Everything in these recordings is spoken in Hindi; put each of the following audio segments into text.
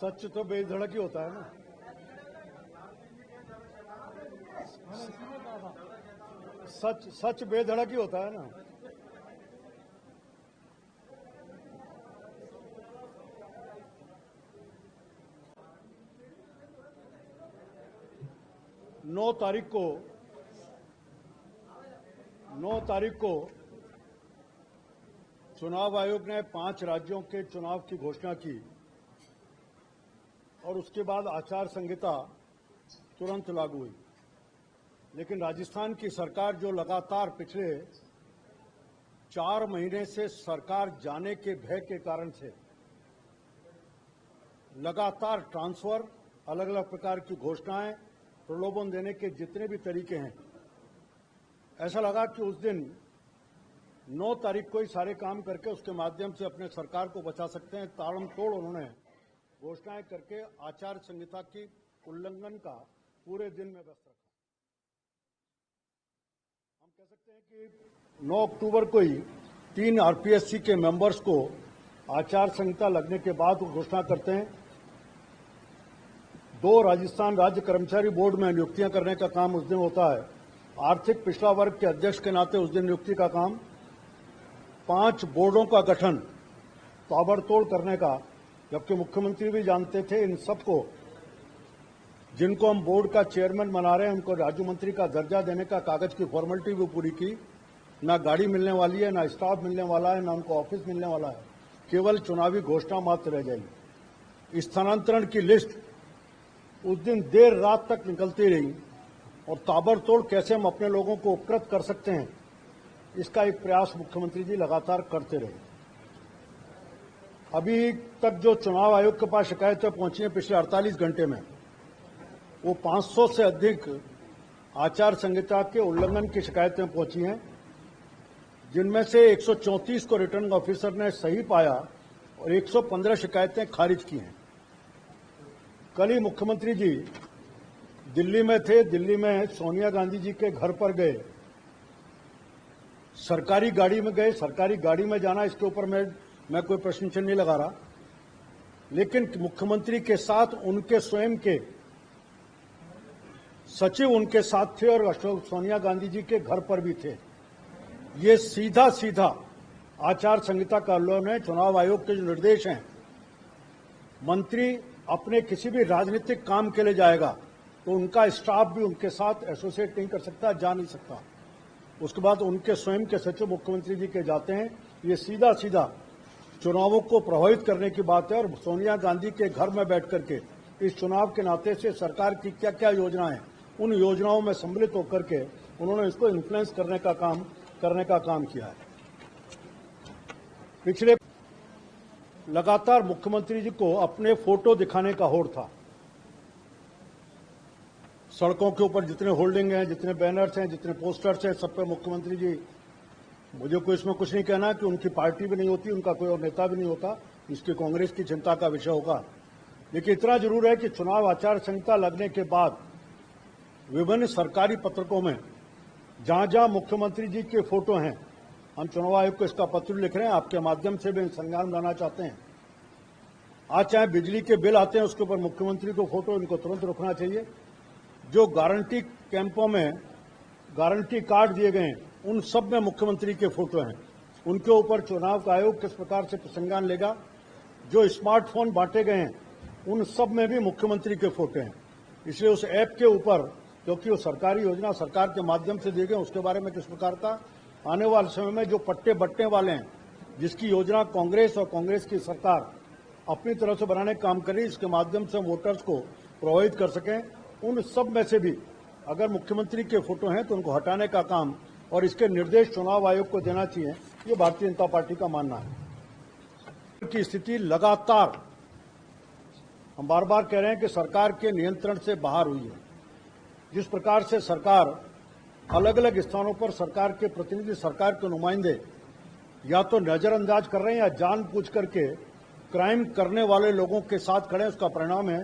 सच तो बेधड़क ही होता है ना। सच बेधड़क ही होता है ना। नौ तारीख को चुनाव आयोग ने 5 राज्यों के चुनाव की घोषणा की और उसके बाद आचार संहिता तुरंत लागू हुई। लेकिन राजस्थान की सरकार जो लगातार पिछले 4 महीने से सरकार जाने के भय के कारण से लगातार ट्रांसफर, अलग अलग प्रकार की घोषणाएं, प्रलोभन देने के जितने भी तरीके हैं, ऐसा लगा कि उस दिन 9 तारीख को ही सारे काम करके उसके माध्यम से अपने सरकार को बचा सकते हैं। ताबड़तोड़ उन्होंने घोषणाएं करके आचार संहिता की उल्लंघन का पूरे दिन में व्यस्त रखा। हम कह सकते हैं कि 9 अक्टूबर को ही 3 आरपीएससी के मेंबर्स को आचार संहिता लगने के बाद वो घोषणा करते हैं। 2 राजस्थान राज्य कर्मचारी बोर्ड में नियुक्तियां करने का काम उस दिन होता है। आर्थिक पिछड़ा वर्ग के अध्यक्ष के नाते उस दिन नियुक्ति का काम, 5 बोर्डों का गठन ताबड़तोड़ करने का, जबकि मुख्यमंत्री भी जानते थे इन सबको, जिनको हम बोर्ड का चेयरमैन बना रहे हैं, उनको राज्य मंत्री का दर्जा देने का कागज की फॉर्मेलिटी भी पूरी की। ना गाड़ी मिलने वाली है, ना स्टाफ मिलने वाला है, ना उनको ऑफिस मिलने वाला है, केवल चुनावी घोषणा मात्र रह जाएगी। स्थानांतरण की लिस्ट उस दिन देर रात तक निकलती रही और ताबड़तोड़ कैसे हम अपने लोगों को उपकृत कर सकते हैं, इसका एक प्रयास मुख्यमंत्री जी लगातार करते रहे। अभी तक जो चुनाव आयोग के पास शिकायतें पहुंची हैं पिछले 48 घंटे में, वो 500 से अधिक आचार संहिता के उल्लंघन की शिकायतें पहुंची हैं, जिनमें से 134 को रिटर्निंग ऑफिसर ने सही पाया और 115 शिकायतें खारिज की हैं। कल ही मुख्यमंत्री जी दिल्ली में थे। दिल्ली में सोनिया गांधी जी के घर पर गए, सरकारी गाड़ी में गए। सरकारी गाड़ी में जाना, इसके ऊपर मैं कोई प्रश्न चिन्ह नहीं लगा रहा, लेकिन मुख्यमंत्री के साथ उनके स्वयं के सचिव उनके साथ थे और सोनिया गांधी जी के घर पर भी थे। ये सीधा आचार संहिता का उल्लंघन है। चुनाव आयोग के जो निर्देश हैं, मंत्री अपने किसी भी राजनीतिक काम के लिए जाएगा तो उनका स्टाफ भी उनके साथ एसोसिएट नहीं कर सकता, जा नहीं सकता। उसके बाद उनके स्वयं के सचिव मुख्यमंत्री जी के जाते हैं। ये सीधा चुनावों को प्रभावित करने की बात है। और सोनिया गांधी के घर में बैठ करके इस चुनाव के नाते से सरकार की क्या क्या योजनाएं, उन योजनाओं में सम्मिलित होकर के उन्होंने इसको इन्फ्लुएंस करने का काम किया है। पिछले लगातार मुख्यमंत्री जी को अपने फोटो दिखाने का होड़ था। सड़कों के ऊपर जितने होल्डिंग हैं, जितने बैनर्स हैं, जितने पोस्टर्स हैं, सब पे मुख्यमंत्री जी, मुझे कोई इसमें कुछ नहीं कहना कि उनकी पार्टी भी नहीं होती, उनका कोई और नेता भी नहीं होता, इसकी कांग्रेस की चिंता का विषय होगा। लेकिन इतना जरूर है कि चुनाव आचार संहिता लगने के बाद विभिन्न सरकारी पत्रकों में जहां जहां मुख्यमंत्री जी के फोटो हैं, हम चुनाव आयोग को इसका पत्र लिख रहे हैं, आपके माध्यम से भी संज्ञान लाना चाहते हैं। आज चाहे बिजली के बिल आते हैं, उसके ऊपर मुख्यमंत्री को फोटो, इनको तुरंत रोकना चाहिए। जो गारंटी कैंपों में गारंटी कार्ड दिए गए हैं, उन सब में मुख्यमंत्री के फोटो हैं। उनके ऊपर चुनाव आयोग किस प्रकार से संज्ञान लेगा। जो स्मार्टफोन बांटे गए हैं, उन सब में भी मुख्यमंत्री के फोटो हैं। इसलिए उस ऐप के ऊपर, क्योंकि वो सरकारी योजना सरकार के माध्यम से दिए गए, उसके बारे में किस प्रकार का आने वाले समय में जो पट्टे बंटने वाले हैं, जिसकी योजना कांग्रेस और कांग्रेस की सरकार अपनी तरफ से बनाने का काम करी, इसके माध्यम से वोटर्स को प्रभावित कर सकें, उन सब में से भी अगर मुख्यमंत्री के फोटो हैं तो उनको हटाने का काम और इसके निर्देश चुनाव आयोग को देना चाहिए, ये भारतीय जनता पार्टी का मानना है। की स्थिति लगातार हम बार बार कह रहे हैं कि सरकार के नियंत्रण से बाहर हुई है। जिस प्रकार से सरकार अलग अलग स्थानों पर सरकार के प्रतिनिधि, सरकार के नुमाइंदे या तो नजरअंदाज कर रहे हैं या जानबूझ करके क्राइम करने वाले लोगों के साथ खड़े हैं, उसका परिणाम है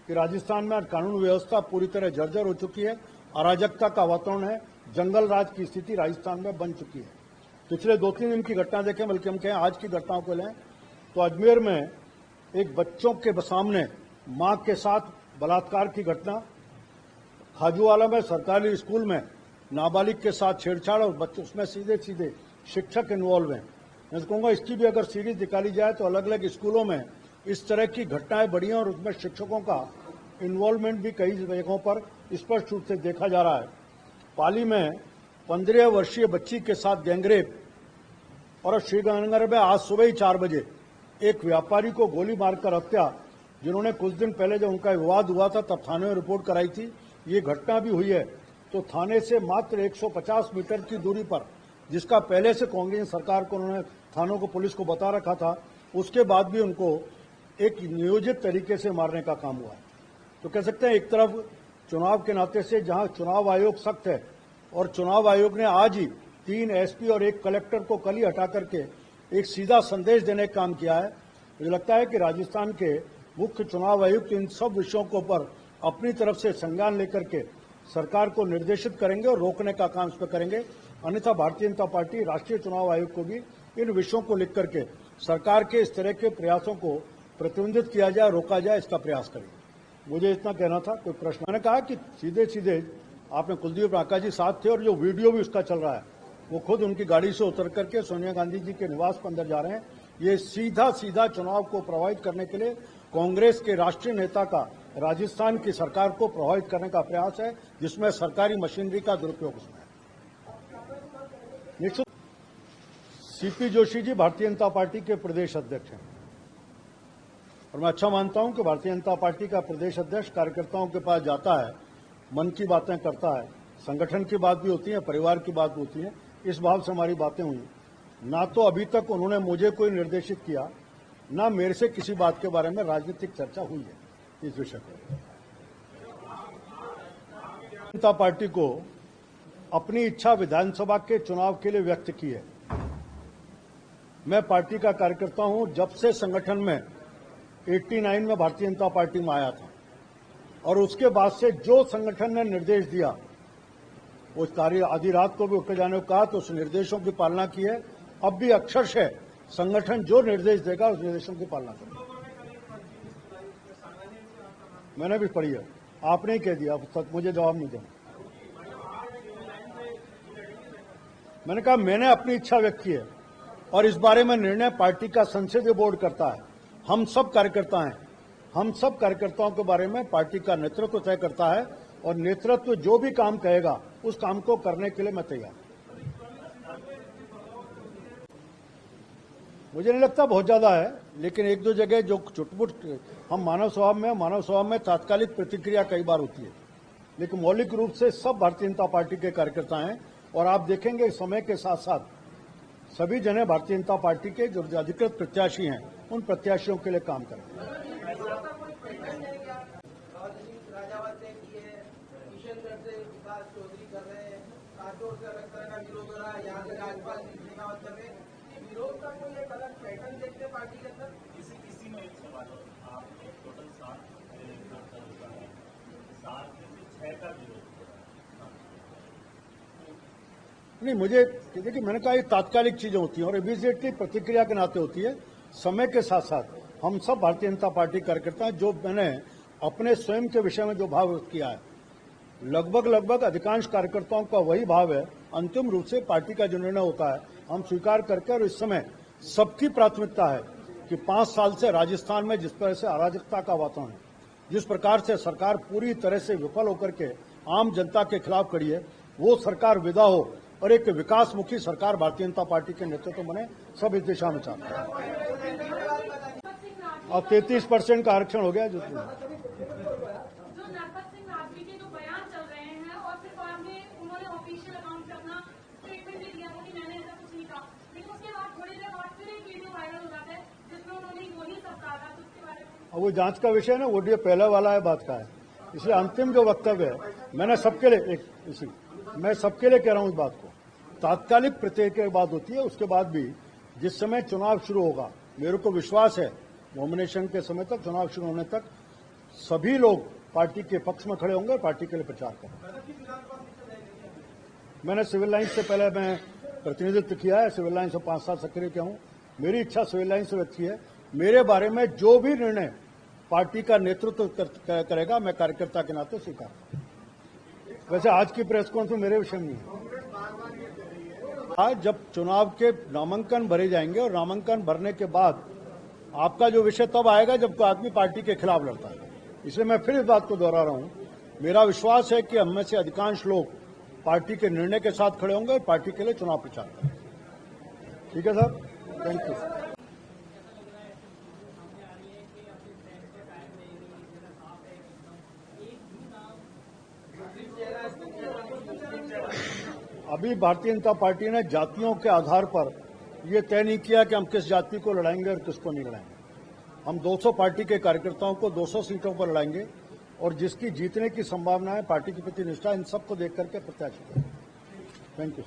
कि राजस्थान में कानून व्यवस्था पूरी तरह जर्जर हो चुकी है। अराजकता का वातावरण है, जंगल राज की स्थिति राजस्थान में बन चुकी है। पिछले 2-3 दिन की घटना देखें, बल्कि हम कहें आज की घटनाओं को लें तो अजमेर में एक बच्चों के सामने मां के साथ बलात्कार की घटना, खाजूवाला में सरकारी स्कूल में नाबालिग के साथ छेड़छाड़ और बच्चे उसमें सीधे सीधे शिक्षक इन्वॉल्व हैं। मैं तो कहूँगा इसकी भी अगर सीरीज निकाली जाए तो अलग अलग स्कूलों में इस तरह की घटनाएं बढ़ी हैं और उसमें शिक्षकों का इन्वॉल्वमेंट भी कई जगहों पर स्पष्ट रूप से देखा जा रहा है। पाली में 15 वर्षीय बच्ची के साथ गैंगरेप और श्रीगंगानगर में आज सुबह ही 4 बजे एक व्यापारी को गोली मारकर हत्या, जिन्होंने कुछ दिन पहले जब उनका विवाद हुआ था तब थाने में रिपोर्ट कराई थी, ये घटना भी हुई है। तो थाने से मात्र 150 मीटर की दूरी पर, जिसका पहले से कांग्रेस सरकार को उन्होंने थानों को पुलिस को बता रखा था, उसके बाद भी उनको एक नियोजित तरीके से मारने का काम हुआ है। तो कह सकते हैं एक तरफ चुनाव के नाते से जहां चुनाव आयोग सख्त है और चुनाव आयोग ने आज ही 3 एसपी और 1 कलेक्टर को कल ही हटा करके एक सीधा संदेश देने का काम किया है। मुझे लगता है कि राजस्थान के मुख्य चुनाव आयुक्त इन सब विषयों के ऊपर अपनी तरफ से संज्ञान लेकर के सरकार को निर्देशित करेंगे और रोकने का काम इस पर करेंगे। अन्यथा भारतीय जनता पार्टी राष्ट्रीय चुनाव आयोग को भी इन विषयों को लिख करके सरकार के इस तरह के प्रयासों को प्रतिबंधित किया जाए, रोका जाए, इसका प्रयास करेंगे। मुझे इतना कहना था। कोई प्रश्न? मैंने कहा कि सीधे सीधे आपने कुलदीप रांका जी साथ थे और जो वीडियो भी उसका चल रहा है वो खुद उनकी गाड़ी से उतर करके सोनिया गांधी जी के निवास पर अंदर जा रहे हैं। ये सीधा सीधा चुनाव को प्रभावित करने के लिए कांग्रेस के राष्ट्रीय नेता का राजस्थान की सरकार को प्रभावित करने का प्रयास है, जिसमें सरकारी मशीनरी का दुरुपयोग उसमें है। निश्चित सीपी जोशी जी भारतीय जनता पार्टी के प्रदेश अध्यक्ष हैं और मैं अच्छा मानता हूं कि भारतीय जनता पार्टी का प्रदेश अध्यक्ष कार्यकर्ताओं के पास जाता है, मन की बातें करता है, संगठन की बात भी होती है, परिवार की बात भी होती है। इस भाव से हमारी बातें हुई। ना तो अभी तक उन्होंने मुझे कोई निर्देशित किया, ना मेरे से किसी बात के बारे में राजनीतिक चर्चा हुई है इस विषय पर। जनता पार्टी को अपनी इच्छा विधानसभा के चुनाव के लिए व्यक्त की है। मैं पार्टी का कार्यकर्ता हूं जब से संगठन में 89 में भारतीय जनता पार्टी में आया था और उसके बाद से जो संगठन ने निर्देश दिया उस तारीख आधी रात को भी उठ जाने को कहा तो उस निर्देशों की पालना की है। अब भी अक्षरशः संगठन जो निर्देश देगा उस निर्देशों की पालना करेगा। मैंने भी पढ़ी है, आपने ही कह दिया, तक मुझे जवाब नहीं देना। मैंने कहा मैंने अपनी इच्छा व्यक्त की है और इस बारे में निर्णय पार्टी का संसदीय बोर्ड करता है। हम सब कार्यकर्ता हैं, हम सब कार्यकर्ताओं के बारे में पार्टी का नेतृत्व तय करता है और नेतृत्व जो भी काम कहेगा उस काम को करने के लिए मैं तैयार हूं। मुझे नहीं लगता बहुत ज्यादा है, लेकिन एक दो जगह जो चुटपुट हम मानव स्वभाव में तात्कालिक प्रतिक्रिया कई बार होती है, लेकिन मौलिक रूप से सब भारतीय जनता पार्टी के कार्यकर्ता हैं और आप देखेंगे समय के साथ साथ सभी जने भारतीय जनता पार्टी के जो अधिकृत प्रत्याशी हैं उन प्रत्याशियों के लिए काम करेंगे। विरोध का कोई एक अलग पैटर्न देखते पार्टी के अंदर? इसी में एक सवाल है, आपने टोटल 7 का विरोध नहीं, मुझे देखिए मैंने कहा ये तात्कालिक चीजें होती हैं और इमीडिएटली प्रतिक्रिया के नाते होती है। समय के साथ साथ हम सब भारतीय जनता पार्टी कार्यकर्ता हैं, जो मैंने अपने स्वयं के विषय में जो भाव व्यक्त किया है, लगभग अधिकांश कार्यकर्ताओं का वही भाव है। अंतिम रूप से पार्टी का जो निर्णय होता है हम स्वीकार करके, और इस समय सबकी प्राथमिकता है कि 5 साल से राजस्थान में जिस तरह से अराजकता का वातावरण है, जिस प्रकार से सरकार पूरी तरह से विफल होकर के आम जनता के खिलाफ खड़ी है, वो सरकार विदा हो और एक विकासमुखी सरकार भारतीय जनता पार्टी के नेतृत्व बने। सब इस दिशा में चाहते हैं। अब 33% का आरक्षण हो गया। वो जांच का विषय ना, वो पहले वाला है बात का है, इसलिए अंतिम जो वक्तव्य है मैंने सबके लिए मैं सबके लिए कह रहा हूं इस बात को। तात्कालिक प्रतिक्रिया की बात होती है, उसके बाद भी जिस समय चुनाव शुरू होगा, मेरे को विश्वास है नॉमिनेशन के समय तक, चुनाव शुरू होने तक सभी लोग पार्टी के पक्ष में खड़े होंगे, पार्टी के लिए प्रचार करेंगे। मैंने सिविल लाइन से पहले मैं प्रतिनिधित्व किया है, सिविल लाइन से 5 साल सक्रिय किया हूं। मेरी इच्छा सिविल लाइन से व्यक्त की है। मेरे बारे में जो भी निर्णय पार्टी का नेतृत्व करेगा, मैं कार्यकर्ता के नाते स्वीकार करता हूं। वैसे आज की प्रेस कॉन्फ्रेंस मेरे विषय में है। आज जब चुनाव के नामांकन भरे जाएंगे और नामांकन भरने के बाद आपका जो विषय तब आएगा जब कोई आदमी पार्टी के खिलाफ लड़ता है। इसलिए मैं फिर इस बात को दोहरा रहा हूं, मेरा विश्वास है कि हम में से अधिकांश लोग पार्टी के निर्णय के साथ खड़े होंगे और पार्टी के लिए चुनाव प्रचार करेंगे। ठीक है सर, थैंक यू। अभी भारतीय जनता पार्टी ने जातियों के आधार पर यह तय नहीं किया कि हम किस जाति को लड़ाएंगे और किसको नहीं लड़ाएंगे। हम 200 पार्टी के कार्यकर्ताओं को 200 सीटों पर लड़ाएंगे और जिसकी जीतने की संभावना है, पार्टी के प्रति निष्ठा, इन सबको देख करके प्रत्याशित करेंगे। Thank you.